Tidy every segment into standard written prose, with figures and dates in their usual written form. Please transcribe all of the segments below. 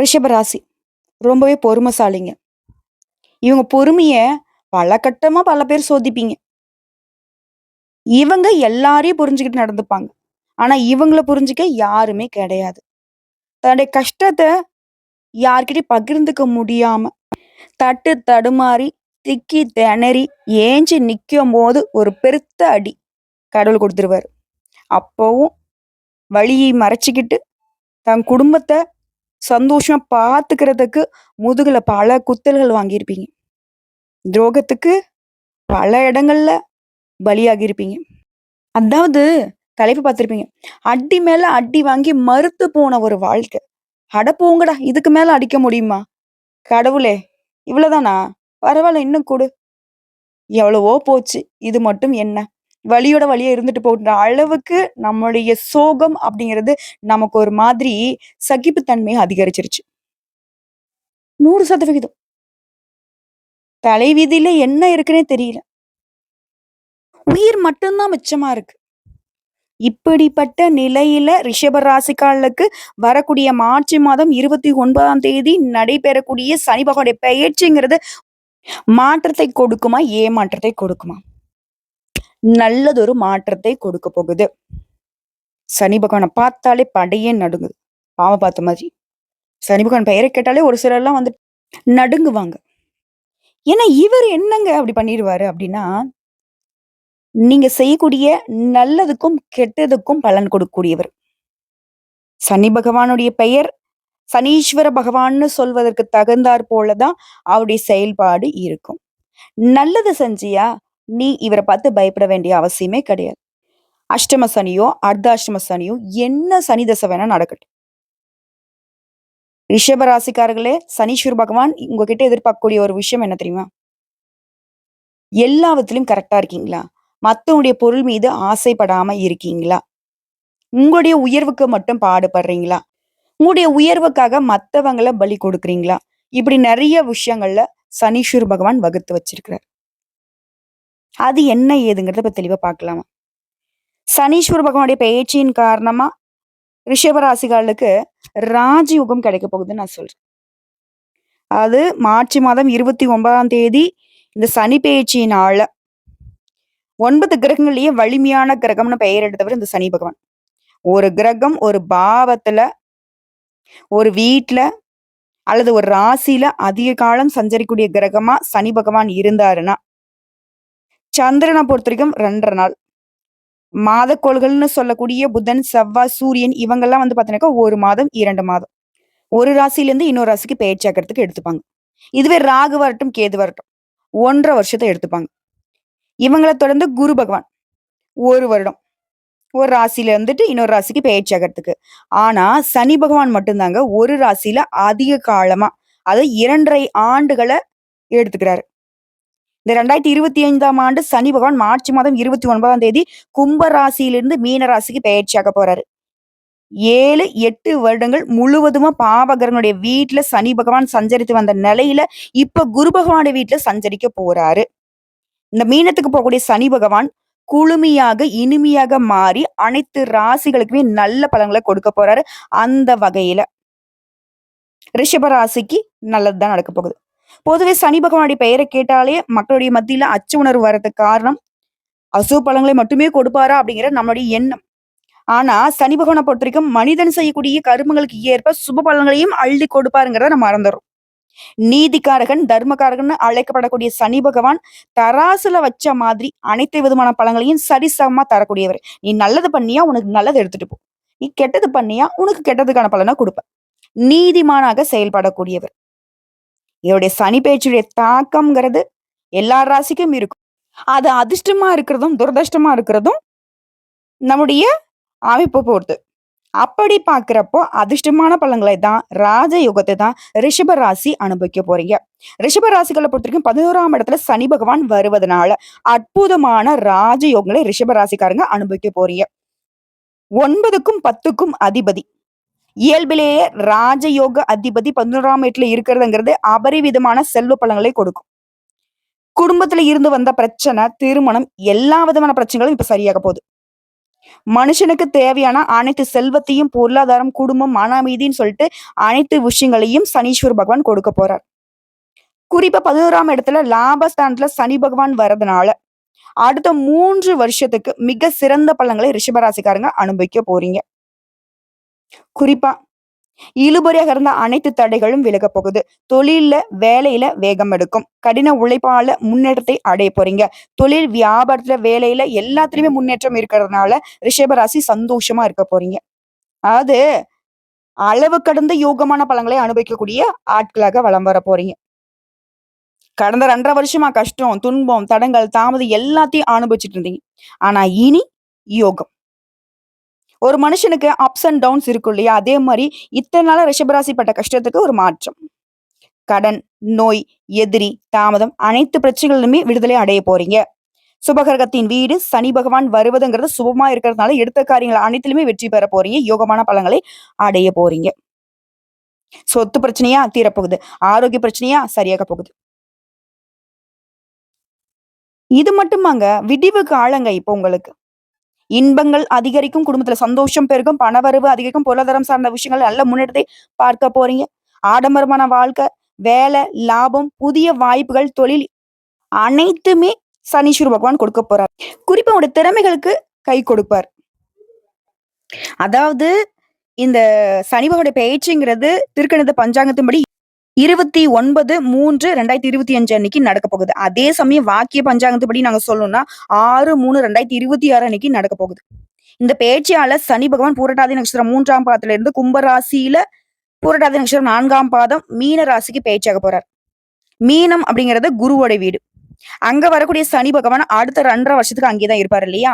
ரிஷபராசி ரொம்பவே பொறுமைசாலிங்க. இவங்க பொறுமைய பல கட்டமா பல பேர் சோதிப்பீங்க. இவங்க எல்லாரையும் புரிஞ்சுக்கிட்டு நடந்துப்பாங்க. ஆனா இவங்கள புரிஞ்சுக்க யாருமே கிடையாது. தன்னுடைய கஷ்டத்த யார்கிட்டயும் பகிர்ந்துக்க முடியாம, தட்டு தடுமாறி, திக்கி திணறி, ஏஞ்சி நிக்கும்போது ஒரு பெருத்த அடி கடவுள் குடுத்துருவாரு. அப்பவும் வலியை மறைச்சுக்கிட்டு, தன் குடும்பத்த சந்தோஷமா பார்த்துக்கிறதுக்கு முதுகுல பல குத்தல்கள் வாங்கியிருப்பீங்க. துரோகத்துக்கு பல இடங்கள்ல பலியாகியிருப்பீங்க. அதாவது தலைப்பு பார்த்திருப்பீங்க. அடி மேல அடி வாங்கி மறுத்து போன ஒரு வாழ்க்கை. அட போங்கடா! இதுக்கு மேல அடிக்க முடியுமா? கடவுளே! இவ்வளவுதானா? பரவால்ல இன்னும் குடு. எவ்வளவோ போச்சு. இது மட்டும் என்ன? வலியோட வலியா இருந்துட்டு போகுன்ற அளவுக்கு நம்மளுடைய சோகம் அப்படிங்கிறது நமக்கு ஒரு மாதிரி சகிப்புத்தன்மைய அதிகரிச்சிருச்சு. 100% தலைவிதியில என்ன இருக்குன்னே தெரியல. உயிர் மட்டும் தான் மிச்சமா இருக்கு. இப்படிப்பட்ட நிலையில ரிஷப ராசிக்காரர்களுக்கு வரக்கூடிய மார்ச் மாதம் 29ஆம் தேதி நடைபெறக்கூடிய சனி பகவானுடைய பெயர்ச்சிங்கிறது மாற்றத்தை கொடுக்குமா? ஏமாற்றத்தை கொடுக்குமா? நல்லதொரு மாற்றத்தை கொடுக்க போகுது. சனி பகவான பார்த்தாலே படையே நடுங்குது. பாவம் பார்த்த மாதிரி. சனி பகவான் பெயரை கேட்டாலே ஒரு சிலர்லாம் வந்து நடுங்குவாங்க. ஏன்னா இவர் என்னங்க அப்படி பண்ணிருவாரு அப்படின்னா, நீங்க செய்யக்கூடிய நல்லதுக்கும், கெட்டதுக்கும் பலன் கொடுக்கக்கூடியவர். சனி பகவானுடைய பெயர் சனீஸ்வர பகவான்னு சொல்வதற்கு தகுந்தாற் போலதான் அவருடைய செயல்பாடு இருக்கும். நல்லது செஞ்சியா, நீ இவர பார்த்து பயப்பட வேண்டிய அவசியமே கிடையாது. அஷ்டம சனியோ, அர்த்தாஷ்டம சனியோ, என்ன சனி தசை வேணா நடக்கட்டும். ரிஷப ராசிக்காரர்களே, சனீஸ்வர பகவான் உங்ககிட்ட எதிர்பார்க்கக்கூடிய ஒரு விஷயம் என்ன தெரியுமா? எல்லாவற்றிலும் கரெக்டா இருக்கீங்களா? மத்தவங்களுடைய பொருள் மீது ஆசைப்படாம இருக்கீங்களா? உங்களுடைய உயர்வுக்கு மட்டும் பாடுபடுறீங்களா? உங்களுடைய உயர்வுக்காக மத்தவங்கள பலி கொடுக்குறீங்களா? இப்படி நிறைய விஷயங்கள்ல சனீஸ்வர பகவான் வகுத்து வச்சிருக்கிறார். அது என்ன ஏதுங்கிறத இப்ப தெளிவா பார்க்கலாமா? சனீஸ்வர பகவானுடைய பெயர்ச்சியின் காரணமா ரிஷபராசிகளுக்கு ராஜயோகம் கிடைக்க போகுதுன்னு நான் சொல்றேன். அது மார்ச் மாதம் 29ஆம் தேதி இந்த சனி பெயர்ச்சியினால 9 கிரகங்கள்லயே வலிமையான கிரகம்னு பெயர் எடுத்தவர் இந்த சனி பகவான். ஒரு கிரகம் ஒரு பாவத்துல, ஒரு வீட்ல அல்லது ஒரு ராசியில அதிக காலம் சஞ்சரிக்கூடிய கிரகமா சனி பகவான் இருந்தாருன்னா, சந்திரனை பொறுத்த வரைக்கும் 2½ நாள். மாதக்கோள்கள்னு சொல்லக்கூடிய புதன், செவ்வாய், சூரியன் இவங்கெல்லாம் வந்து பாத்தீங்கன்னாக்கா 1 மாதம், 2 மாதம். ஒரு ராசியிலேருந்து இன்னொரு ராசிக்கு பெயர்ச்சி ஆக்கிறதுக்கு எடுத்துப்பாங்க. இதுவே ராகு வரட்டும், கேது வரட்டும் 1½ வருஷத்தை எடுத்துப்பாங்க. இவங்களை தொடர்ந்து குரு பகவான் 1 வருடம். ஒரு ராசியில இருந்துட்டு இன்னொரு ராசிக்கு பெயர்ச்சி ஆகிறதுக்கு. ஆனா சனி பகவான் மட்டும்தாங்க ஒரு ராசியில அதிக காலமா, அது 2½ ஆண்டுகளை எடுத்துக்கிறாரு. இந்த 2025ஆம் ஆண்டு சனி பகவான் மார்ச் மாதம் 29ஆம் தேதி கும்ப ராசியிலிருந்து மீன ராசிக்கு பெயர்ச்சியாக போறாரு. 7, 8 வருடங்கள் முழுவதுமா பாவகரனுடைய வீட்டுல சனி பகவான் சஞ்சரித்து வந்த நிலையில இப்ப குரு பகவானுடைய வீட்டுல சஞ்சரிக்க போறாரு. இந்த மீனத்துக்கு போகக்கூடிய சனி பகவான் குளுமையாக இனிமையாக மாறி அனைத்து ராசிகளுக்குமே நல்ல பலன்களை கொடுக்க போறாரு. அந்த வகையில ரிஷப ராசிக்கு நல்லதுதான் நடக்க போகுது. பொதுவே சனி பகவானுடைய பெயரை கேட்டாலே மக்களுடைய மத்தியில அச்ச உணர்வு வர்றதுக்கு காரணம் அசுப பலன்களை மட்டுமே கொடுப்பாரா அப்படிங்கிற நம்மளுடைய எண்ணம். ஆனா சனி பகவானை பொறுத்த வரைக்கும் மனிதன் செய்யக்கூடிய கருமங்களுக்கு ஏற்ப சுப பலன்களையும் அள்ளி கொடுப்பாருங்கிறத நம்ம மறந்துடும். நீதிக்காரகன், தர்மகாரகன் அழைக்கப்படக்கூடிய சனி பகவான் தராசுல வச்ச மாதிரி அனைத்து விதமான பலன்களையும் சரிசமமா தரக்கூடியவர். நீ நல்லது பண்ணியா உனக்கு நல்லது எடுத்துட்டு போ, நீ கெட்டது பண்ணியா உனக்கு கெட்டதுக்கான பலனை கொடுப்ப. நீதிமானாக செயல்படக்கூடியவர். இவருடைய சனி பேச்சுடைய தாக்கம்ங்கிறது எல்லா ராசிக்கும் இருக்கும். அது அதிர்ஷ்டமா இருக்கிறதும் துரதிர்ஷ்டமா இருக்கிறதும் நம்முடைய அமைப்பு பொறுத்து. அப்படி பாக்குறப்போ அதிர்ஷ்டமான பலன்களை தான், ராஜயோகத்தை தான் ரிஷப ராசி அனுபவிக்க போறீங்க. ரிஷப ராசிகளை பொறுத்த வரைக்கும் 11ஆம் இடத்துல சனி பகவான் வருவதனால அற்புதமான ராஜயோகங்களை ரிஷப ராசிக்காரங்க அனுபவிக்க போறீங்க. 9க்கும் 10க்கும் அதிபதி, இயல்பிலேயே ராஜயோக அதிபதி 11ஆம் இடத்துல இருக்கிறதுங்கிறது அபரிவிதமான செல்வ பலன்களை கொடுக்கும். குடும்பத்துல இருந்து வந்த பிரச்சனை, திருமணம், எல்லா விதமான பிரச்சனைகளும் இப்ப சரியாக போகுது. மனுஷனுக்கு தேவையான அனைத்து செல்வத்தையும், பொருளாதாரம், குடும்பம், மன அமைதின்னு சொல்லிட்டு அனைத்து விஷயங்களையும் சனீஸ்வர பகவான் கொடுக்க போறார். குறிப்பா 11ஆம் இடத்துல லாபஸ்தானத்துல சனி பகவான் வரதுனால, அடுத்த 3 வருஷத்துக்கு மிக சிறந்த பலன்களை ரிஷபராசிக்காரங்க அனுபவிக்க போறீங்க. குறிப்பா இழுபறியாக இருந்த அனைத்து தடைகளும் விலகப் போகுது. தொழில்ல, வேலையில வேகம் எடுக்கும். கடின உழைப்பால முன்னேற்றத்தை அடைய போறீங்க. தொழில், வியாபாரத்துல, வேலையில எல்லாத்துலயுமே முன்னேற்றம் இருக்கிறதுனால ரிஷபராசி சந்தோஷமா இருக்க போறீங்க. அதாவது அளவு கடந்த யோகமான பலன்களை அனுபவிக்கக்கூடிய ஆட்களாக வலம் வர போறீங்க. கடந்த 2 1/2 வருஷமா கஷ்டம், துன்பம், தடங்கல், தாமதம் எல்லாத்தையும் அனுபவிச்சுட்டு இருந்தீங்க. ஆனா இனி யோகம். ஒரு மனுஷனுக்கு அப்ஸ் அண்ட் டவுன்ஸ் இருக்கும் இல்லையா? அதே மாரி இத்தன நாளா ரிஷபராசி பட்ட கஷ்டத்துக்கு ஒரு மாற்றம். கடன், நோய், எதிரி, தாமதம் அனைத்து பிரச்சனைகளிலுமே விடுதலை அடைய போறீங்க. சுபகிரகத்தின் வீடு சனி பகவான் வருவதுங்கிறது சுபமா இருக்கிறதுனால எடுத்த காரியங்கள் அனைத்திலுமே வெற்றி பெற போறீங்க. யோகமான பலன்களை அடைய போறீங்க. சொத்து பிரச்சனையா தீரப்போகுது. ஆரோக்கிய பிரச்சனையா சரியாக போகுது. இது மட்டுமாங்க, விடிவு காலங்க இப்போ உங்களுக்கு. இன்பங்கள் அதிகரிக்கும், குடும்பத்துல சந்தோஷம் பெருகும், பணவரவு அதிகரிக்கும், பொருளாதாரம் சார்ந்த விஷயங்கள் நல்ல முன்னேற்றத்தை பார்க்க போறீங்க. ஆடம்பரமான வாழ்க்கை, வேலை, லாபம், புதிய வாய்ப்புகள், தொழில் அனைத்துமே சனீஸ்வர பகவான் கொடுக்க போறார். குறிப்பா உங்களுடைய திறமைகளுக்கு கை கொடுப்பார். அதாவது இந்த சனி பகவானுடைய பெயர்ச்சிங்கிறது திருக்கணித பஞ்சாங்கத்தின்படி 29/3/2025 அன்னைக்கு நடக்க போகுது. அதே சமயம் வாக்கிய பஞ்சாங்கத்துப்படி நாங்க சொல்லணும்னா 6/3/2026 அன்னைக்கு நடக்க போகுது. இந்த பெயர்ச்சியால சனி பகவான் பூரட்டாதி நட்சத்திரம் 3ஆம் பாதத்துல இருந்து கும்ப ராசியில பூரட்டாதி நட்சத்திரம் 4ஆம் பாதம் மீன ராசிக்கு பெயர்ச்சியாக போறார். மீனம் அப்படிங்கிறது குருவோட வீடு. அங்க வரக்கூடிய சனி பகவான் அடுத்த 2 1/2 வருஷத்துக்கு அங்கேதான் இருப்பாரு இல்லையா?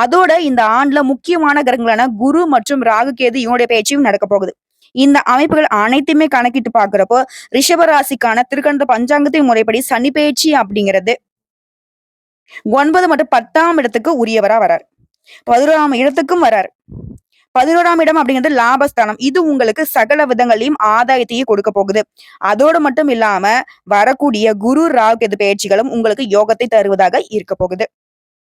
அதோட இந்த ஆண்டுல முக்கியமான கிரகங்களான குரு மற்றும் ராகு கேது இவனுடைய பெயர்ச்சியும் நடக்க போகுது. இந்த அமைப்புகள் அனைத்தையுமே கணக்கிட்டு பாக்குறப்போ ரிஷபராசிக்கான திருக்கணித பஞ்சாங்கத்தின் முறைப்படி சனி பெயர்ச்சி அப்படிங்கிறது 9 மற்றும் 10ஆம் இடத்துக்கு உரியவரா வரார். 11ஆம் இடத்துக்கும் வரார். 11ஆம் இடம் அப்படிங்கிறது லாபஸ்தானம். இது உங்களுக்கு சகல விதங்களையும் ஆதாயத்தையும் கொடுக்க போகுது. அதோடு மட்டும் இல்லாம வரக்கூடிய குரு ராகு கேது பெயர்ச்சிகளும் உங்களுக்கு யோகத்தை தருவதாக இருக்க போகுது.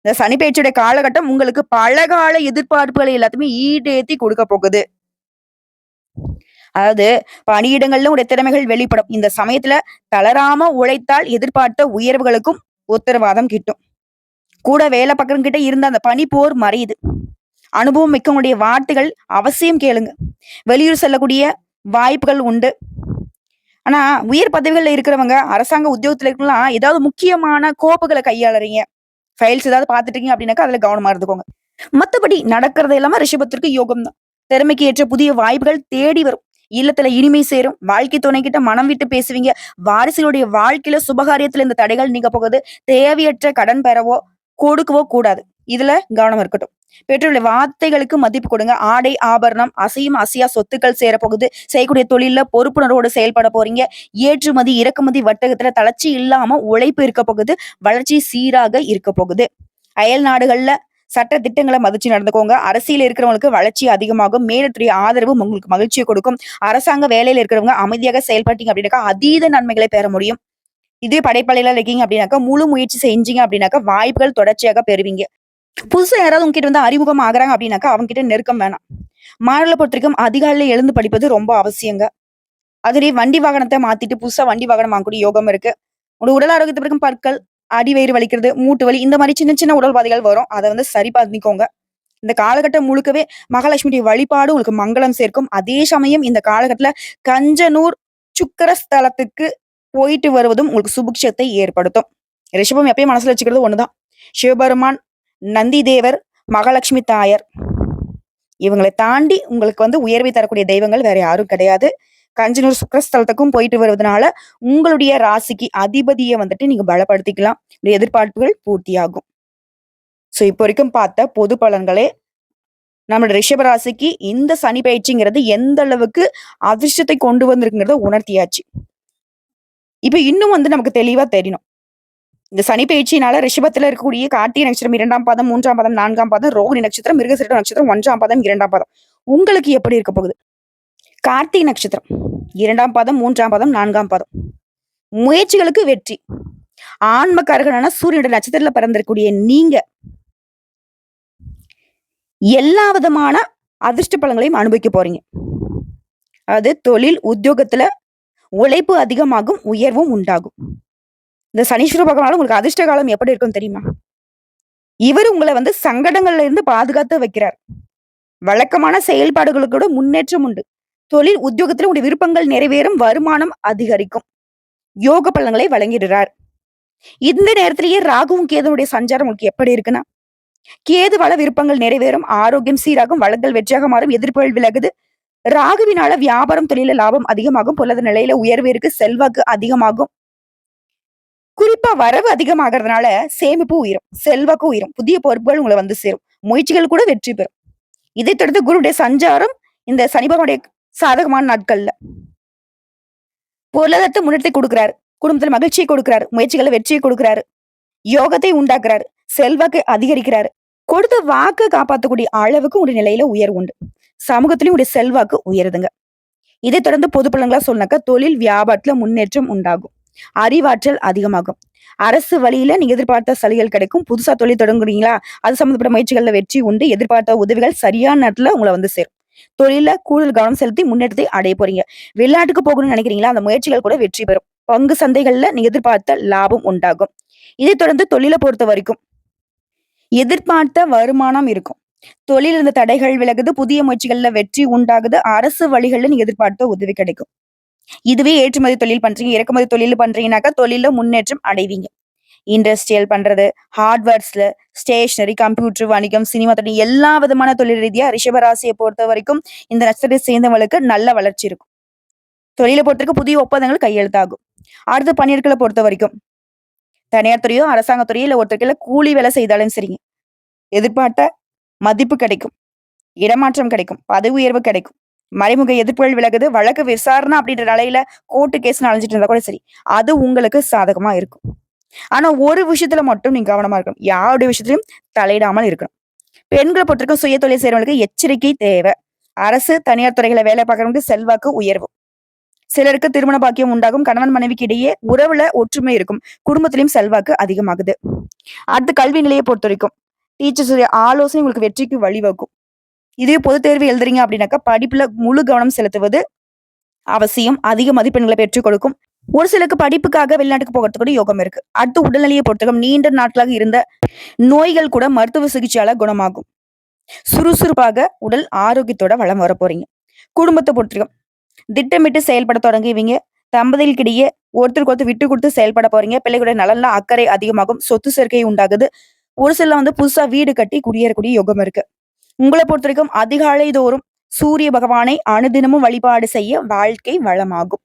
இந்த சனி பெயர்ச்சியுடைய காலகட்டம் உங்களுக்கு பலகால எதிர்பார்ப்புகளை எல்லாத்தையுமே ஈடேத்தி கொடுக்க போகுது. அதாவது பணியிடங்கள்ல உடைய திறமைகள் வெளிப்படும். இந்த சமயத்துல தளராம உழைத்தால் எதிர்பார்த்த உயர்வுகளுக்கும் உத்தரவாதம் கிட்டும். கூட வேலை பக்கம் கிட்ட இருந்த அந்த பனி போர் மறையுது. அனுபவம் மிக்கவங்களுடைய வார்த்தைகள் அவசியம் கேளுங்க. வெளியூர் செல்லக்கூடிய வாய்ப்புகள் உண்டு. ஆனா உயர் பதவிகள்ல இருக்கிறவங்க, அரசாங்க உத்தியோகத்துல இருக்கலாம் ஏதாவது முக்கியமான கோப்புகளை கையாளுறீங்க. ஃபைல்ஸ் ஏதாவது பார்த்துட்டு இருக்கீங்க அப்படின்னாக்கா அதுல கவனமா இருந்துக்கோங்க. மத்தபடி நடக்கிறது எல்லாமே ரிஷபத்திற்கு யோகம் தான். திறமைக்கு ஏற்ற புதிய வாய்ப்புகள் தேடி வரும். இல்லத்துல இனிமை சேரும். வாழ்க்கை துணை கிட்ட மனம் விட்டு பேசுவீங்க. வாரிசுகளுடைய வாழ்க்கையில சுபகாரியத்துல இந்த தடைகள் நீங்க போகுது. தேவையற்ற கடன் பெறவோ கொடுக்கவோ கூடாது. இதுல கவனம் இருக்கட்டும். பெற்றோருடைய வார்த்தைகளுக்கு மதிப்பு கொடுங்க. ஆடை, ஆபரணம், அசையும் அசையா சொத்துக்கள் சேரப்போகுது. செய்யக்கூடிய தொழில பொறுப்புணர்வோடு செயல்பட போறீங்க. ஏற்றுமதி, இறக்குமதி வர்த்தகத்துல தளர்ச்சி இல்லாம உழைப்பு இருக்க போகுது. வளர்ச்சி சீராக இருக்க போகுது. அயல் நாடுகள்ல சட்ட திட்டங்களை மதிச்சு நடந்துக்கோங்க. அரசியல் இருக்கிறவங்களுக்கு வளர்ச்சி அதிகமாகும். மேலத்துடைய ஆதரவு உங்களுக்கு மகிழ்ச்சியை கொடுக்கும். அரசாங்க வேலையில இருக்கிறவங்க அமைதியாக செயல்பட்டீங்க அப்படின்னாக்கா அதீத நன்மைகளை பெற முடியும். இதே படைப்பாளிகளா இருக்கீங்க அப்படின்னாக்கா முழு முயற்சி செஞ்சீங்க அப்படின்னாக்கா வாய்ப்புகள் தொடர்ச்சியாக பெறுவீங்க. புதுசா யாராவது உங்ககிட்ட வந்து அறிமுகம் ஆகுறாங்க அப்படின்னாக்கா அவங்க கிட்ட நெருக்கம் வேணாம். மாணவர்களை பொறுத்த வரைக்கும் அதிகாலையில எழுந்து படிப்பது ரொம்ப அவசியங்க. அதுலயே வண்டி வாகனத்தை மாத்திட்டு புதுசா வண்டி வாகனம் வாங்கக்கூடிய யோகம் இருக்கு. உங்க உடல் ஆரோக்கியத்தை பிறக்கும் பற்கள், அடி வயிறு வலிக்கிறது, மூட்டு வலி இந்த மாதிரி சின்ன சின்ன உடல் பாதைகள் வரும். அதை வந்து சரி பண்ணிக்கோங்க. இந்த காலகட்டம் முழுக்கவே மகாலட்சுமியுடைய வழிபாடு உங்களுக்கு மங்களம் சேர்க்கும். அதே சமயம் இந்த காலகட்டத்துல கஞ்சனூர் சுக்கர ஸ்தலத்துக்கு போயிட்டு வருவதும் உங்களுக்கு சுபிக்ஷத்தை ஏற்படுத்தும். ரிஷபம் எப்பயும் மனசுல வச்சுக்கிறது ஒண்ணுதான். சிவபெருமான், நந்தி தேவர், மகாலட்சுமி தாயார் இவங்களை தாண்டி உங்களுக்கு வந்து உயர்வை தரக்கூடிய தெய்வங்கள் வேற யாரும் கிடையாது. கஞ்சனூர் சுக்கரஸ்தலத்துக்கும் போயிட்டு வருவதனால உங்களுடைய ராசிக்கு அதிபதியை வந்துட்டு நீங்க பலப்படுத்திக்கலாம். எதிர்பார்ப்புகள் பூர்த்தியாகும். சோ இப்போ வரைக்கும் பார்த்த பொது பலன்களே நம்மளோட ரிஷப ராசிக்கு இந்த சனி பயிற்சிங்கிறது எந்த அளவுக்கு அதிர்ஷ்டத்தை கொண்டு வந்திருக்குங்கிறத உணர்த்தியாச்சு. இப்ப இன்னும் வந்து நமக்கு தெளிவா தெரியணும். இந்த சனி பயிற்சியினால ரிஷபத்துல இருக்கக்கூடிய கார்த்திகை நட்சத்திரம் 2ஆம் பாதம், 3ஆம் பாதம், 4ஆம் பாதம், ரோகிணி நட்சத்திரம், மிருகசீரிடம் நட்சத்திரம் 1ஆம் பாதம், 2ஆம் பாதம் உங்களுக்கு எப்படி இருக்க போகுது? கார்த்திகை நட்சத்திரம் 2ஆம் பாதம், 3ஆம் பாதம், 4ஆம் பாதம் முயற்சிகளுக்கு வெற்றி. ஆன்ம கரகனான சூரியனுடைய நட்சத்திரத்துல பிறந்திருக்கக்கூடிய நீங்க எல்லா விதமான அதிர்ஷ்ட பலன்களையும் அனுபவிக்க போறீங்க. அது தொழில், உத்தியோகத்துல உழைப்பு அதிகமாகும், உயர்வும் உண்டாகும். இந்த சனீஸ்வர பகவானால உங்களுக்கு அதிர்ஷ்ட காலம் எப்படி இருக்கும்னு தெரியுமா? இவரு உங்கள சங்கடங்கள்ல இருந்து பாதுகாத்து வைக்கிறார். வழக்கமான செயல்பாடுகளுக்கு கூட முன்னேற்றம் உண்டு. தொழில், உத்தியோகத்துல உங்களுடைய விருப்பங்கள் நிறைவேறும், வருமானம் அதிகரிக்கும். யோக பலன்களை வழங்கிடுறார். இந்த நேரத்திலேயே ராகுவும் கேதுவுடைய சஞ்சாரம் உங்களுக்கு எப்படி இருக்குன்னா, கேதுவால விருப்பங்கள் நிறைவேறும், ஆரோக்கியம் சீராகும், வளங்கள் வெற்றியாக மாறும், எதிர்ப்புகள் விலகுது. ராகுவினால வியாபாரம், தொழில லாபம் அதிகமாகும், பொருளாதார நிலையில உயர்வு இருக்கு, செல்வாக்கு அதிகமாகும். குறிப்பா வரவு அதிகமாகறதுனால சேமிப்பு உயரும், செல்வாக்கு உயரும், புதிய பொறுப்புகள் உங்களை சேரும், முயற்சிகள் கூட வெற்றி பெறும். இதைத் தொடர்ந்து குருவுடைய சஞ்சாரம் இந்த சனி பகவானுடைய சாதகமான நாட்கள்ல பொருளாதாரத்தை முன்னேற்றத்தை கொடுக்கிறாரு, குடும்பத்துல மகிழ்ச்சியை கொடுக்கிறாரு, முயற்சிகளை வெற்றியை கொடுக்கிறாரு, யோகத்தை உண்டாக்குறாரு, செல்வாக்கு அதிகரிக்கிறாரு. கொடுத்த வாக்கு காப்பாற்றக்கூடிய அளவுக்கு உடைய நிலையில உயர்வு உண்டு. சமூகத்திலயும் உடைய செல்வாக்கு உயருதுங்க. இதை தொடர்ந்து பொது பலன்களா சொன்னாக்கா தொழில் வியாபாரத்துல முன்னேற்றம் உண்டாகும், அறிவாற்றல் அதிகமாகும், அரசு வழியில நீங்க எதிர்பார்த்த சலுகைகள் கிடைக்கும், புதுசா தொழில் தொடங்குறீங்களா அது சம்பந்தப்பட்ட முயற்சிகள்ல வெற்றி உண்டு, எதிர்பார்த்த உதவிகள் சரியான நேரத்துல உங்களை சேரும். தொழில கூடுதல் கவனம் செலுத்தி முன்னேற்றத்தை அடைய போறீங்க. வெளிநாட்டுக்கு போகணும்னு நினைக்கிறீங்களா அந்த முயற்சிகள் கூட வெற்றி பெறும். பங்கு சந்தைகள்ல நீங்க எதிர்பார்த்த லாபம் உண்டாகும். இதை தொடர்ந்து தொழிலை பொறுத்த வரைக்கும் எதிர்பார்த்த வருமானம் இருக்கும். தொழில் இருந்த தடைகள் விலகுது, புதிய முயற்சிகள்ல வெற்றி உண்டாகுது, அரசு வழிகள்ல நீங்க எதிர்பார்த்த உதவி கிடைக்கும். இதுவே ஏற்றுமதி தொழில் பண்றீங்க, இறக்குமதி தொழில் பண்றீங்கன்னாக்கா தொழில முன்னேற்றம் அடைவீங்க. இண்டஸ்ட்ரியல் பண்றது, ஹார்ட்வேர்ஸ்ல, ஸ்டேஷனரி, கம்ப்யூட்டர், வணிகம், சினிமா தொழில் எல்லா விதமான தொழில் ரீதியா ரிஷபராசியை பொறுத்த வரைக்கும் இந்த நட்சத்திரத்தை சேர்ந்தவங்களுக்கு நல்ல வளர்ச்சி இருக்கும். தொழிலை பொறுத்தவரைக்கும் புதிய ஒப்பந்தங்கள் கையெழுத்தாகும். அடுத்த பணியாட்களை பொறுத்த வரைக்கும் தனியார் துறையோ அரசாங்க துறையோ இல்ல ஒருத்தருக்கையில கூலி வேலை செய்தாலும் சரிங்க, எதிர்பார்த்த மதிப்பு கிடைக்கும், இடமாற்றம் கிடைக்கும், பதவி உயர்வு கிடைக்கும், மறைமுக எதிர்ப்புகள் விலகுது, வழக்கு விசாரணை அப்படின்ற நிலையில கோர்ட்டு கேஸ் அலைஞ்சிட்டு இருந்தா கூட சரி, அது உங்களுக்கு சாதகமா இருக்கும். ஆனா ஒரு விஷயத்துல மட்டும் நீங்க கவனமா இருக்கணும், யாருடைய விஷயத்திலும் தலையிடாமல் இருக்கணும். பெண்களை பொறுத்தவரைக்கும் சுய தொழில் செய்யறவங்களுக்கு எச்சரிக்கை தேவை. அரசு தனியார் துறைகளை வேலை பார்க்கறவங்களுக்கு செல்வாக்கு உயர்வு, சிலருக்கு திருமண பாக்கியம் உண்டாகும், கணவன் மனைவிக்கு இடையே உறவுல ஒற்றுமை இருக்கும், குடும்பத்திலையும் செல்வாக்கு அதிகமாகுது. அடுத்து கல்வி நிலையை பொறுத்த வரைக்கும் டீச்சர்ஸ் ஆலோசனை உங்களுக்கு வெற்றிக்கு வழிவகுக்கும். இதுவே பொதுத் தேர்வு எழுதுறீங்க அப்படின்னாக்கா படிப்புல முழு கவனம் செலுத்துவது அவசியம், அதிக மதிப்பெண்களை பெற்றுக் கொடுக்கும். ஒரு சிலருக்கு படிப்புக்காக வெளிநாட்டுக்கு போகிறதுக்கு கூட யோகம் இருக்கு. அடுத்து உடல்நிலையை பொறுத்தவரைக்கும் நீண்ட நாட்களாக இருந்த நோய்கள் கூட மருத்துவ சிகிச்சையால குணமாகும். சுறுசுறுப்பாக உடல் ஆரோக்கியத்தோட வளம் வர போறீங்க. குடும்பத்தை பொறுத்தவரைக்கும் திட்டமிட்டு செயல்பட தொடங்குவீங்க. தம்பதிகளுக்கிடையே ஒருத்தருக்கு ஒருத்தர் விட்டு கொடுத்து செயல்பட போறீங்க. பிள்ளைகளுடைய நலன்ல அக்கறை அதிகமாகும், சொத்து சேர்க்கை உண்டாகுது. ஒரு சில புதுசா வீடு கட்டி குடியேறக்கூடிய யோகம் இருக்கு. உங்களை பொறுத்த வரைக்கும் அதிகாலை தோறும் சூரிய பகவானை அனுதினமும் வழிபாடு செய்ய வாழ்க்கை வளமாகும்.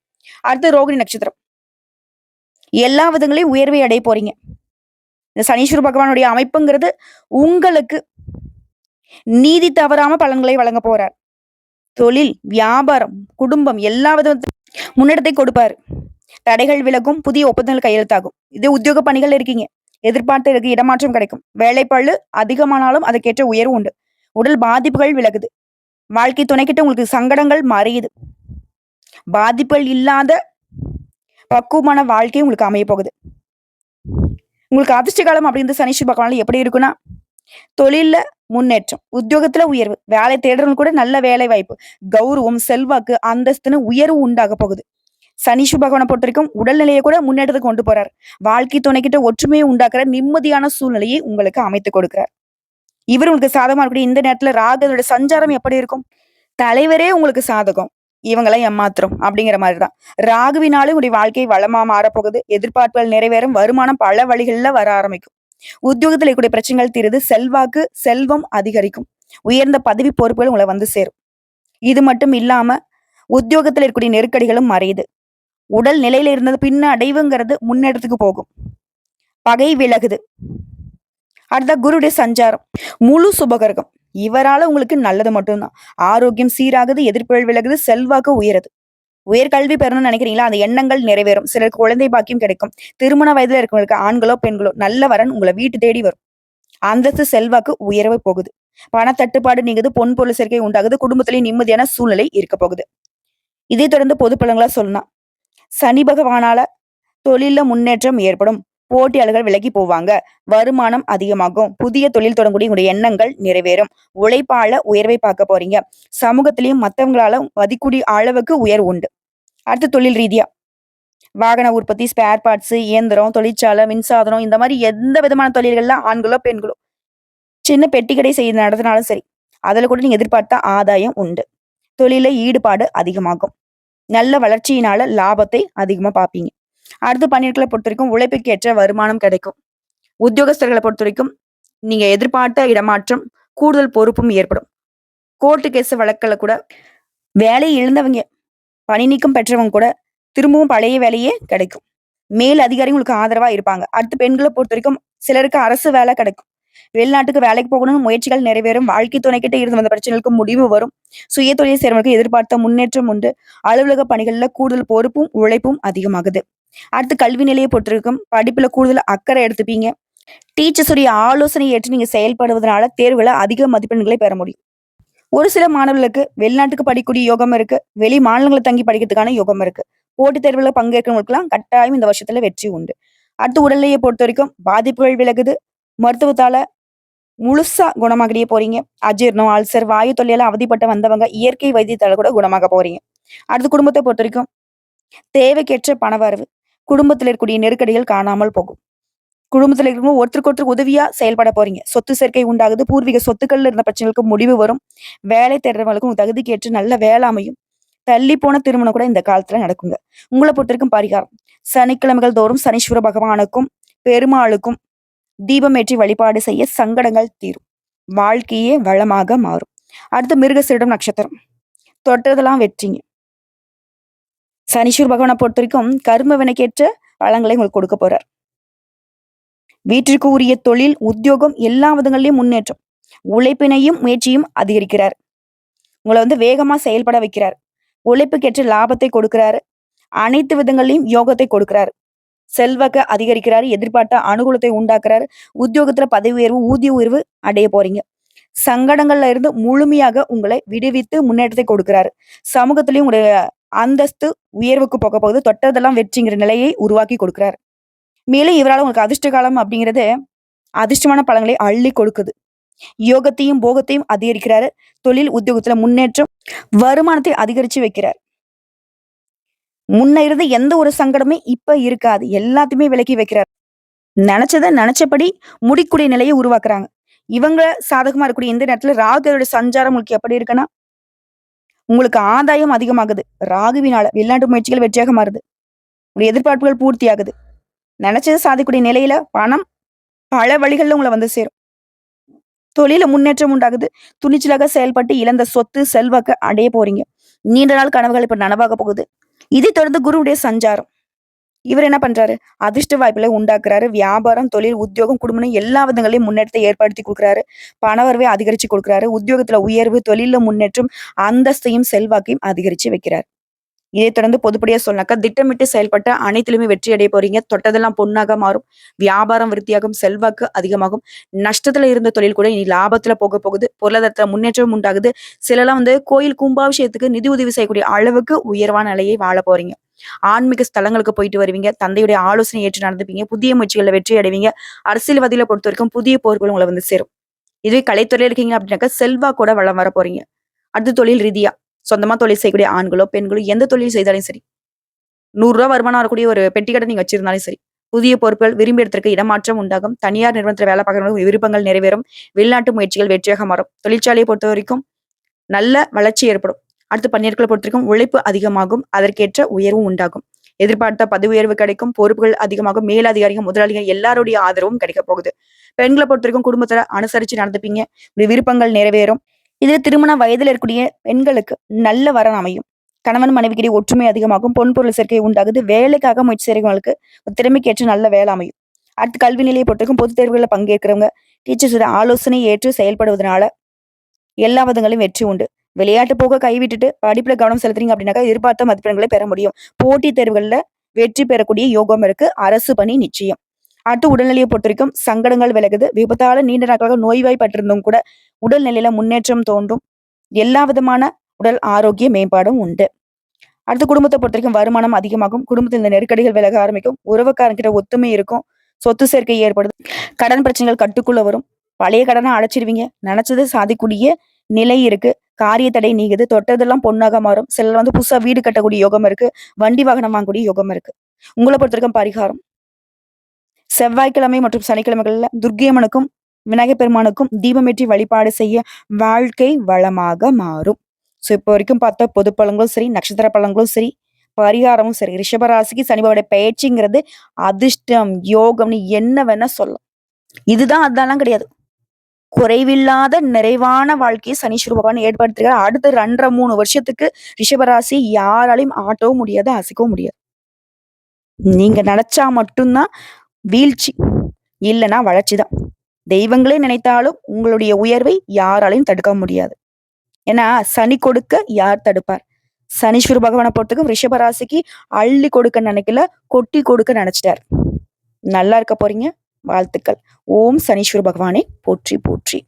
அடுத்து ரோகிணி நட்சத்திரம், எல்லா விதங்களையும் உயர்வை அடைய போறீங்க. இந்த சனீஸ்வர பகவானுடைய அமைப்புங்கிறது உங்களுக்கு நீதி தவறாம பலன்களை வழங்க போறார். தொழில், வியாபாரம், குடும்பம் எல்லா வித முன்னேற்றத்தை கொடுப்பாரு. தடைகள் விலகும், புதிய ஒப்பந்தங்கள் கையெழுத்தாகும். இது உத்தியோக பணிகள் இருக்கீங்க, எதிர்பார்த்து இருக்கு இடமாற்றம் கிடைக்கும். வேலைப்பளு அதிகமானாலும் அதுக்கேற்ற உயர்வு உண்டு. உடல் பாதிப்புகள் விலகுது, வாழ்க்கை துணைக்கிட்ட உங்களுக்கு சங்கடங்கள் மறையுது, பாதிப்புகள் இல்லாத பக்குவமான வாழ்க்கை உங்களுக்கு அமைய போகுது. உங்களுக்கு அதிர்ஷ்ட காலம் அப்படின்றது சனீஸ்வர பகவானால எப்படி இருக்குன்னா, தொழில்ல முன்னேற்றம், உத்தியோகத்துல உயர்வு, வேலை தேடுறவங்க கூட நல்ல வேலை வாய்ப்பு, கௌரவம், செல்வாக்கு, அந்தஸ்துன்னு உயர்வு உண்டாக போகுது. சனீஸ்வர பகவானை பொறுத்த வரைக்கும் உடல்நிலையை கூட முன்னேற்றத்துக்கு கொண்டு போறார். வாழ்க்கை துணைக்கிட்ட ஒற்றுமையை உண்டாக்குற நிம்மதியான சூழ்நிலையை உங்களுக்கு அமைத்து கொடுக்கிறார். இவர் உங்களுக்கு சாதகமா இருக்கக்கூடிய இந்த நேரத்துல ராகுவோட சஞ்சாரம் எப்படி இருக்கும்? தலைவரே உங்களுக்கு சாதகம், இவங்களை ஏமாத்திரம் அப்படிங்கிற மாதிரிதான். ராகுவினாலும் உங்களுடைய வாழ்க்கை வளமா மாறப்போகுது, எதிர்பார்ப்புகள் நிறைவேறும், வருமானம் பல வழிகள்ல வர ஆரம்பிக்கும். உத்தியோகத்துல இருக்கக்கூடிய பிரச்சனைகள் தீருது, செல்வாக்கு செல்வம் அதிகரிக்கும், உயர்ந்த பதவி பொறுப்புகள் உங்களை சேரும். இது மட்டும் இல்லாம உத்தியோகத்துல இருக்கக்கூடிய நெருக்கடிகளும் மறையுது. உடல் நிலையில இருந்தது பின்ன அடைவுங்கிறது முன்னேற்றத்துக்கு போகும், பகை விலகுது. அடுத்த குருடைய சஞ்சாரம் முழு சுபகரகம், இவரால உங்களுக்கு நல்லது மட்டும்தான். ஆரோக்கியம் சீராகுது, எதிர்ப்புகள் விலகுது, செல்வாக்கு உயருது. உயர்கல்வி பெறணும்னு நினைக்கிறீங்களா அந்த எண்ணங்கள் நிறைவேறும். சிலருக்கு குழந்தை பாக்கியம் கிடைக்கும். திருமண வயதுல இருக்கவங்களுக்கு ஆண்களோ பெண்களோ நல்ல வரன் உங்களை வீட்டு தேடி வரும். அந்தஸ்து செல்வாக்கு உயரவே போகுது. பண தட்டுப்பாடு நீங்குது, பொன் பொருள் சேர்க்கை உண்டாகுது, குடும்பத்திலேயே நிம்மதியான சூழ்நிலை இருக்க போகுது. இதை தொடர்ந்து பொது பலன்களா சொல்லலாம், சனி பகவானால தொழில முன்னேற்றம் ஏற்படும், போட்டியாளர்கள் விலகி போவாங்க. வருமானம் அதிகமாகும். புதிய தொழில் தொடங்கக்கூடிய உங்களுடைய எண்ணங்கள் நிறைவேறும். உழைப்பால உயர்வை பார்க்க போறீங்க. சமூகத்திலயும் மத்தவங்களால மதிக்கூடிய அளவுக்கு உயர்வு உண்டு. அடுத்து தொழில் ரீதியா வாகன உற்பத்தி, ஸ்பேர் பார்ட்ஸ், இயந்திரம், தொழிற்சாலை, மின்சாதனம் இந்த மாரி எந்த விதமான தொழில்கள்ல ஆண்களோ, பெண்களோ சின்ன பெட்டி கடை நடத்தினாலும் சரி, அதுல கூட நீங்க எதிர்பார்த்த ஆதாயம் உண்டு. தொழில்ல ஈடுபாடு அதிகமாகும். நல்ல வளர்ச்சியினால லாபத்தை அதிகமா பார்ப்பீங்க. அடுத்து பணியாட்களை பொறுத்தவரைக்கும் உழைப்புக்கு ஏற்ற வருமானம் கிடைக்கும். உத்தியோகஸ்தர்களை பொறுத்தவரைக்கும் நீங்க எதிர்பார்த்த இடமாற்றம், கூடுதல் பொறுப்பும் ஏற்படும். கோர்ட்டு கேஸ் வழக்குல கூட வேலை இழந்தவங்க, பணி நீக்கம் பெற்றவங்க கூட திரும்பவும் பழைய வேலையே கிடைக்கும். மேல் அதிகாரி உங்களுக்கு ஆதரவா இருப்பாங்க. அடுத்து பெண்களை பொறுத்தவரைக்கும் சிலருக்கு அரசு வேலை கிடைக்கும். வெளிநாட்டுக்கு வேலைக்கு போகணும்னு முயற்சிகள் நிறைவேறும். வாழ்க்கை துணைக்கிட்ட இருந்து வந்த பிரச்சனைகளுக்கு முடிவு வரும். சுய தொழில் செய்றவங்களுக்கு எதிர்பார்த்த முன்னேற்றம் உண்டு. அலுவலக பணிகள்ல கூடுதல் பொறுப்பும், உழைப்பும் அதிகமாகுது. அடுத்து கல்வி நிலையை பொறுத்திருக்கும். படிப்புல கூடுதல் அக்கறை எடுத்துப்பீங்க. டீச்சர்ஸ் உடைய ஆலோசனை ஏற்று நீங்க செயல்படுவதனால தேர்வுல அதிக மதிப்பெண்களை பெற முடியும். ஒரு சில மாணவர்களுக்கு வெளிநாட்டுக்கு படிக்கக்கூடிய யோகம் இருக்கு. வெளி மாநிலங்களை தங்கி படிக்கிறதுக்கான யோகம் இருக்கு. போட்டித் தேர்வுல பங்கேற்கிறவங்களுக்குலாம் கட்டாயம் இந்த வருஷத்துல வெற்றி உண்டு. அடுத்து உடல்நிலையை பொறுத்த வரைக்கும் பாதிப்புகள் விலகுது. மருத்துவத்தால முழுசா குணமாகடியே போறீங்க. அஜீர்ணம், அல்சர், வாயு தொல்லையால அவதிப்பட்டு வந்தவங்க இயற்கை வைத்தியத்தால கூட குணமாக போறீங்க. அடுத்து குடும்பத்தை பொறுத்த வரைக்கும் தேவைக்கேற்ற பணவரவு. குடும்பத்தில் இருக்கக்கூடிய நெருக்கடிகள் காணாமல் போகும். குடும்பத்துல இருக்கிறவங்க ஒருத்தருக்கு ஒருத்தர் உதவியா செயல்பட போறீங்க. சொத்து சேர்க்கை உண்டாகுது. பூர்வீக சொத்துக்கள்ல இருந்த பிரச்சனைகளுக்கு முடிவு வரும். வேலை தேடுறவங்களுக்கும் உங்க தகுதிக்கு ஏற்று நல்ல வேலை அமையும். தள்ளி போன திருமணம் கூட இந்த காலத்துல நடக்குங்க. உங்களை பொறுத்தவரைக்கும் பரிகாரம் சனிக்கிழமைகள் தோறும் சனீஸ்வர பகவானுக்கும் பெருமாளுக்கும் தீபம் ஏற்றி வழிபாடு செய்ய சங்கடங்கள் தீரும். வாழ்க்கையே வளமாக மாறும். அடுத்து மிருகசீரிடம் நட்சத்திரம். தொட்டதெல்லாம் வெற்றிங்க. சனீஸ்வர பகவானை பொறுத்த வரைக்கும் கர்ம வினைக்கேற்ற பலன்களை உங்களுக்கு கொடுக்க போறார். வீட்டிற்கு உரிய தொழில், உத்தியோகம் எல்லா விதங்கள்லயும் முன்னேற்றம். உழைப்பினையும் முயற்சியும் அதிகரிக்கிறார். உங்களை வேகமா செயல்பட வைக்கிறார். உழைப்புக்கேற்ற லாபத்தை கொடுக்கிறாரு. அனைத்து விதங்களையும் யோகத்தை கொடுக்கிறாரு. செல்வாக்க அதிகரிக்கிறாரு. எதிர்பார்த்த அனுகூலத்தை உண்டாக்குறாரு. உத்தியோகத்துல பதவி உயர்வு, ஊதிய உயர்வு அடைய போறீங்க. சங்கடங்கள்ல இருந்து முழுமையாக உங்களை விடுவித்து முன்னேற்றத்தை கொடுக்கிறாரு. சமூகத்திலையும் உங்களுடைய அந்தஸ்து உயர்வுக்கு போக போகுது. தொட்டதெல்லாம் வெற்றிங்கிற நிலையை உருவாக்கி கொடுக்கிறாரு. மேலும் இவரால் உங்களுக்கு அதிர்ஷ்ட காலம் அப்படிங்கிறது அதிர்ஷ்டமான பலன்களை அள்ளி கொடுக்குது. யோகத்தையும் போகத்தையும் அதிகரிக்கிறாரு. தொழில் உத்தியோகத்துல முன்னேற்றம், வருமானத்தை அதிகரிச்சு வைக்கிறார். முன்ன இருந்த எந்த ஒரு சங்கடமே இப்ப இருக்காது. எல்லாத்தையுமே விலக்கி வைக்கிறார். நினைச்சதை நினைச்சபடி முடிக்கூடிய நிலையை உருவாக்குறாங்க. இவங்க சாதகமா இருக்கக்கூடிய இந்த நேரத்துல ராகுவோட சஞ்சாரம் உங்களுக்கு எப்படி இருக்குன்னா, உங்களுக்கு ஆதாயம் அதிகமாகுது. ராகுவினால வெளிநாட்டு முயற்சிகள் வெற்றியாக மாறுது. உங்களுடைய எதிர்பார்ப்புகள் பூர்த்தி ஆகுது. நினைச்சதை சாதிக்கூடிய நிலையில பணம் பல வழிகள்ல உங்களை சேரும். தொழில முன்னேற்றம் உண்டாகுது. துணிச்சலாக செயல்பட்டு இழந்த சொத்து செல்வாக்க அடைய போறீங்க. நீண்ட நாள் கனவுகள் இப்ப நனவாக போகுது. இதை தொடர்ந்து குருவுடைய சஞ்சாரம். இவர் என்ன பண்றாரு? அதிர்ஷ்ட வாய்ப்புகளை உண்டாக்குறாரு. வியாபாரம், தொழில், உத்தியோகம், குடும்பம் எல்லா விதங்களையும் முன்னேற்றத்தை ஏற்படுத்தி கொடுக்குறாரு. பணவரவை அதிகரிச்சு கொடுக்குறாரு. உத்தியோகத்துல உயர்வு, தொழில முன்னேற்றம், அந்தஸ்தையும் செல்வாக்கையும் அதிகரிச்சு வைக்கிறார். இதை தொடர்ந்து பொதுப்படியா சொன்னாக்கா திட்டமிட்டு செயல்பட்ட அனைத்திலுமே வெற்றி அடைய போறீங்க. தொட்டதெல்லாம் பொன்னாக மாறும். வியாபாரம் விருத்தியாகும். செல்வாக்கு அதிகமாகும். நஷ்டத்துல இருந்த தொழில் கூட இனி லாபத்துல போக போகுது. பொருளாதாரத்துல முன்னேற்றம் உண்டாகுது. சிலலாம் கோயில் கும்பாபிஷேகத்துக்கு நிதி உதவி செய்யக்கூடிய அளவுக்கு உயர்வான நிலையை வாழ போறீங்க. ஆன்மீக ஸ்தலங்களுக்கு போயிட்டு வருவீங்க. தந்தையுடைய ஆலோசனை ஏற்று நடந்துப்பீங்க. புதிய முயற்சிகள்ல வெற்றி அடைவீங்க. அரசியல்வாதிகளை பொறுத்த வரைக்கும் புதிய போர்கள் உங்களை சேரும். இதுவே கலைத்துறையில இருக்கீங்க அப்படின்னாக்கா செல்வாக்கோட வளம் வர போறீங்க. அடுத்து தொழில் ரீதியா சொந்தமா தொழில் செய்யக்கூடிய ஆண்களோ பெண்களோ எந்த தொழில் செய்தாலும் சரி, 100 ரூபாய் வருமானம் வரக்கூடிய ஒரு பெட்டி கடை நீங்க வச்சிருந்தாலும் சரி, புதிய பொறுப்புகள் விரும்பி இடத்திற்கு இடமாற்றம் உண்டாகும். தனியார் நிறுவனத்துல வேலை பார்க்கறவங்களுக்கு விருப்பங்கள் நிறைவேறும். வெளிநாட்டு முயற்சிகள் வெற்றியாக மாறும். தொழிற்சாலையை பொறுத்த வரைக்கும் நல்ல வளர்ச்சி ஏற்படும். அடுத்து பணியாட்களை பொறுத்த வரைக்கும் உழைப்பு அதிகமாகும். அதற்கேற்ற உயர்வும் உண்டாகும். எதிர்பார்த்த பதவி உயர்வு கிடைக்கும். பொறுப்புகள் அதிகமாகும். மேலதிகாரிகள், முதலாளிகள் எல்லாருடைய ஆதரவும் கிடைக்க போகுது. பெண்களை பொறுத்த வரைக்கும் குடும்பத்துல அனுசரிச்சு நடந்துப்பீங்க. விருப்பங்கள் நிறைவேறும். இதுல திருமண வயதுல இருக்கக்கூடிய பெண்களுக்கு நல்ல வரன் அமையும். கணவன் மனைவிக்கிடையே ஒற்றுமை அதிகமாகும். பொன் பொருள் சேர்க்கை உண்டாகுது. வேலைக்காக முயற்சி செய்றவங்களுக்கு திறமைக்கேற்ற நல்ல வேலை அமையும். அடுத்து கல்வி நிலையை பொறுத்தவரைக்கும் பொதுத் தேர்வுகளில் பங்கேற்கிறவங்க டீச்சர்ஸோட ஆலோசனை ஏற்று செயல்படுவதனால எல்லா விதங்களையும் வெற்றி உண்டு. விளையாட்டு போக கைவிட்டுட்டு படிப்புல கவனம் செலுத்துறீங்க அப்படின்னாக்கா எதிர்பார்த்த மதிப்பெண்களை பெற முடியும். போட்டித் தேர்வுகள்ல வெற்றி பெறக்கூடிய யோகம் இருக்கு. அரசு பணி நிச்சயம். அடுத்து உடல்நிலையை பொறுத்த வரைக்கும் சங்கடங்கள் விலகுது. விபத்தால நீண்ட நாட்களாக நோய்வாய்ப்பட்டிருந்தும் கூட உடல்நிலையில முன்னேற்றம் தோன்றும். எல்லா விதமான உடல் ஆரோக்கிய மேம்பாடும் உண்டு. அடுத்து குடும்பத்தை பொறுத்த வரைக்கும் வருமானம் அதிகமாகும். குடும்பத்தில் இந்த நெருக்கடிகள் விலக ஆரம்பிக்கும். உறவுக்காரங்கிட்ட ஒத்துமை இருக்கும். சொத்து சேர்க்கை ஏற்படுது. கடன் பிரச்சனைகள் கட்டுக்குள்ள வரும். பழைய கடன அடைச்சிருவீங்க. நெனச்சது சாதிக்கக்கூடிய நிலை இருக்கு. காரிய தடை நீங்குது. தொட்டதெல்லாம் பொன்னாக மாறும். சிலர் வந்து புதுசா வீடு கட்டக்கூடிய யோகம் இருக்கு. வண்டி வாகனம் வாங்கக்கூடிய யோகம் இருக்கு. உங்கள பொறுத்தவரைக்கும் பரிகாரம் செவ்வாய்க்கிழமை மற்றும் சனிக்கிழமைகள்ல துர்க்கை அம்மனுக்கும், விநாயகர் பெருமானுக்கும் தீபமேற்றி வழிபாடு செய்ய வாழ்க்கை வளமாக மாறும். இப்போ வரைக்கும் பார்த்த பொது பலன்களும் சரி, நட்சத்திர பலன்களும் சரி, பரிகாரமும் சரி, ரிஷபராசிக்கு சனி பகவானுடைய பெயர்ச்சிங்கிறது அதிர்ஷ்டம், யோகம்னு என்ன வேணா சொல்லலாம். இதுதான் அதெல்லாம் கிடையாது. குறைவில்லாத நிறைவான வாழ்க்கையை சனீஸ்வர பகவான் ஏற்படுத்துகிறார். அடுத்த 2 1/2 3 வருஷத்துக்கு ரிஷபராசி யாராலையும் ஆட்டவும் முடியாது, அசைக்கவும் முடியாது. நீங்க நினைச்சா மட்டும்தான் வீழ்ச்சி, இல்லைன்னா வளர்ச்சி தான். தெய்வங்களே நினைத்தாலும் உங்களுடைய உயர்வை யாராலையும் தடுக்க முடியாது. ஏன்னா சனி கொடுக்க யார் தடுப்பார்? சனீஸ்வர பகவானை பொறுத்தக்கும் ரிஷபராசிக்கு அள்ளி கொடுக்க நினைக்கல, கொட்டி கொடுக்க நினைச்சிட்டார். நல்லா இருக்க போறீங்க. வாழ்த்துக்கள். ஓம் சனீஸ்வர பகவானை போற்றி போற்றி.